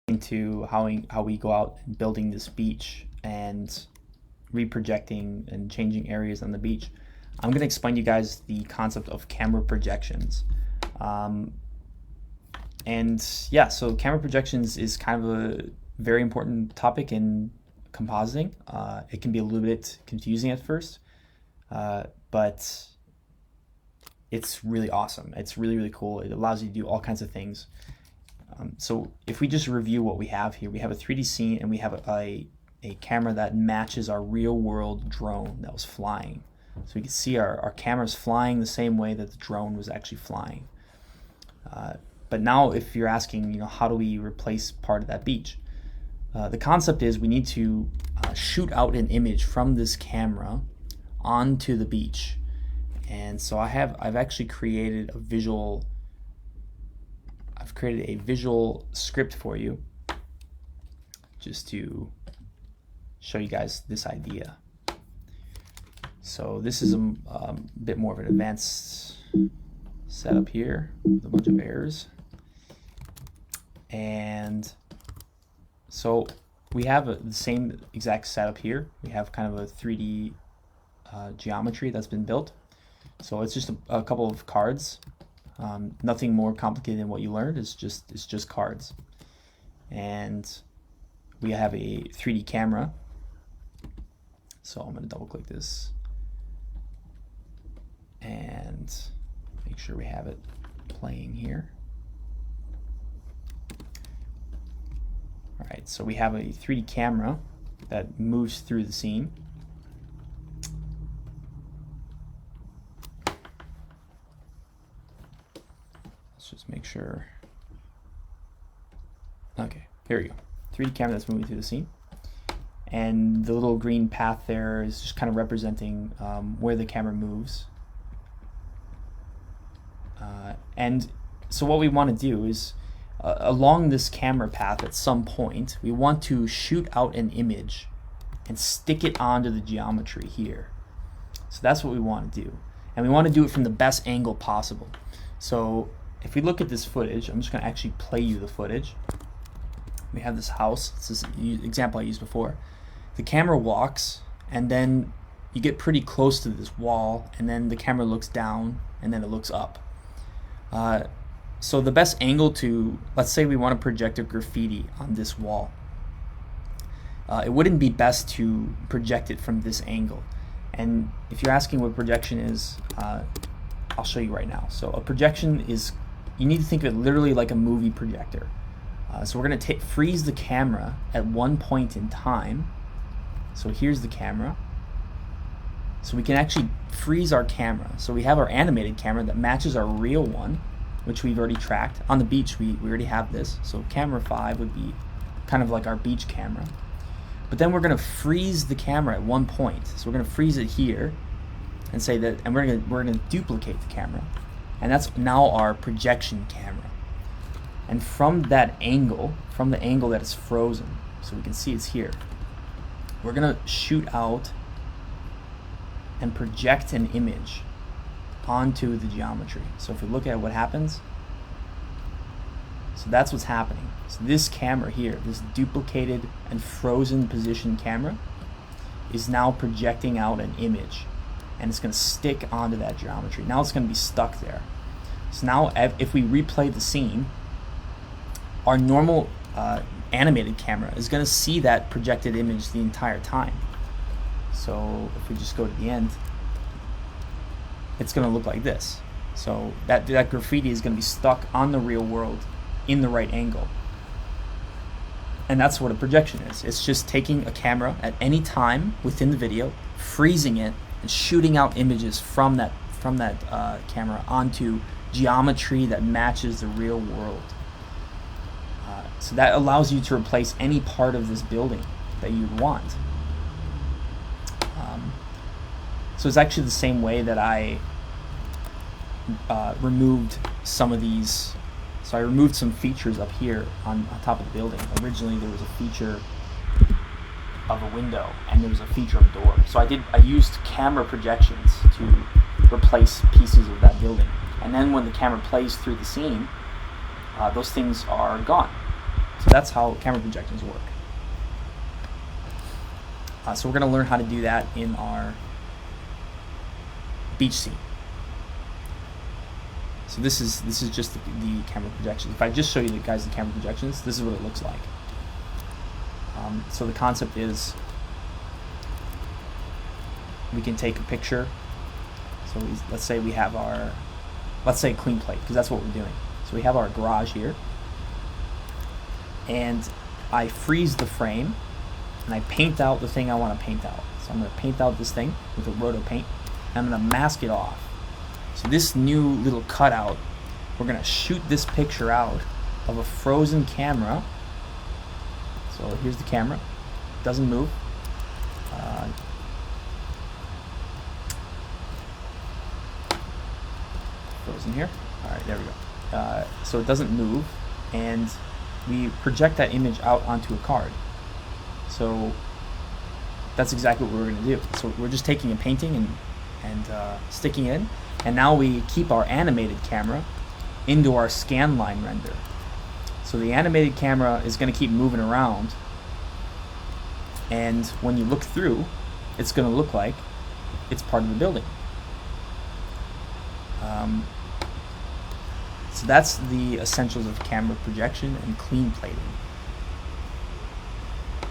into how we go out and building this beach and reprojecting and changing areas on the beach, I'm going to explain to you guys the concept of camera projections. And yeah, so camera projections is kind of a very important topic in compositing. It can be a little bit confusing at first, but it's really awesome. It's really, really cool. It allows you to do all kinds of things. So if we just review what we have here, we have a 3D scene and we have a camera that matches our real world drone that was flying. So we can see our camera's flying the same way that the drone was actually flying. But now if you're asking, how do we replace part of that beach? The concept is we need to shoot out an image from this camera onto the beach. And so I've actually created a visual script for you just to show you guys this idea. So this is a bit more of an advanced setup here with a bunch of errors. And so we have the same exact setup here. We have kind of a 3D geometry that's been built. So it's just a couple of cards. Nothing more complicated than what you learned. It's just cards. And we have a 3D camera. So I'm going to double click this and make sure we have it playing here. All right, so we have a 3D camera that moves through the scene. Let's just make sure. Okay, here we go. 3D camera that's moving through the scene. And the little green path there is just kind of representing where the camera moves. And so what we want to do is along this camera path at some point, we want to shoot out an image and stick it onto the geometry here. So that's what we want to do. And we want to do it from the best angle possible. So if we look at this footage, I'm just going to actually play you the footage. We have this house. This is the example I used before. The camera walks, and then you get pretty close to this wall, and then the camera looks down, and then it looks up. So the best angle to, let's say we want to project a graffiti on this wall. It wouldn't be best to project it from this angle. And if you're asking what projection is, I'll show you right now. So a projection is, you need to think of it literally like a movie projector. So we're going to freeze the camera at one point in time. So here's the camera. So we can actually freeze our camera. So we have our animated camera that matches our real one, which we've already tracked. On the beach, we already have this. So camera 5 would be kind of like our beach camera. But then we're going to freeze the camera at one point. So we're going to freeze it here and say that, and we're going to duplicate the camera. And that's now our projection camera. And from that angle, from the angle that is frozen, so we can see it's here, we're going to shoot out and project an image onto the geometry. So if we look at what happens, so that's what's happening. So this camera here, this duplicated and frozen position camera, is now projecting out an image, and it's going to stick onto that geometry. Now it's going to be stuck there. So now if we replay the scene, our normal animated camera is going to see that projected image the entire time. So if we just go to the end, it's going to look like this. So that graffiti is going to be stuck on the real world in the right angle. And that's what a projection is. It's just taking a camera at any time within the video, freezing it, and shooting out images from that camera onto geometry that matches the real world. So that allows you to replace any part of this building that you'd want. So it's actually the same way that I removed some of these. So I removed some features up here on top of the building. Originally there was a feature of a window and there was a feature of a door. So I used camera projections to replace pieces of that building. And then when the camera plays through the scene, those things are gone. So that's how camera projections work. So we're going to learn how to do that in our beach scene. So this is just the camera projections. If I just show you guys the camera projections, this is what it looks like. So the concept is we can take a picture. So let's say we have our, let's say clean plate, because that's what we're doing. So we have our garage here, and I freeze the frame, and I paint out the thing I want to paint out. So I'm going to paint out this thing with a roto paint, and I'm going to mask it off. So this new little cutout, we're going to shoot this picture out of a frozen camera. So here's the camera, doesn't move. Frozen here. All right, there we go. So it doesn't move, and we project that image out onto a card. So that's exactly what we're going to do. So we're just taking a painting and sticking it in, and now we keep our animated camera into our scan line render. So the animated camera is going to keep moving around, and when you look through, it's going to look like it's part of the building. So that's the essentials of camera projection and clean plating.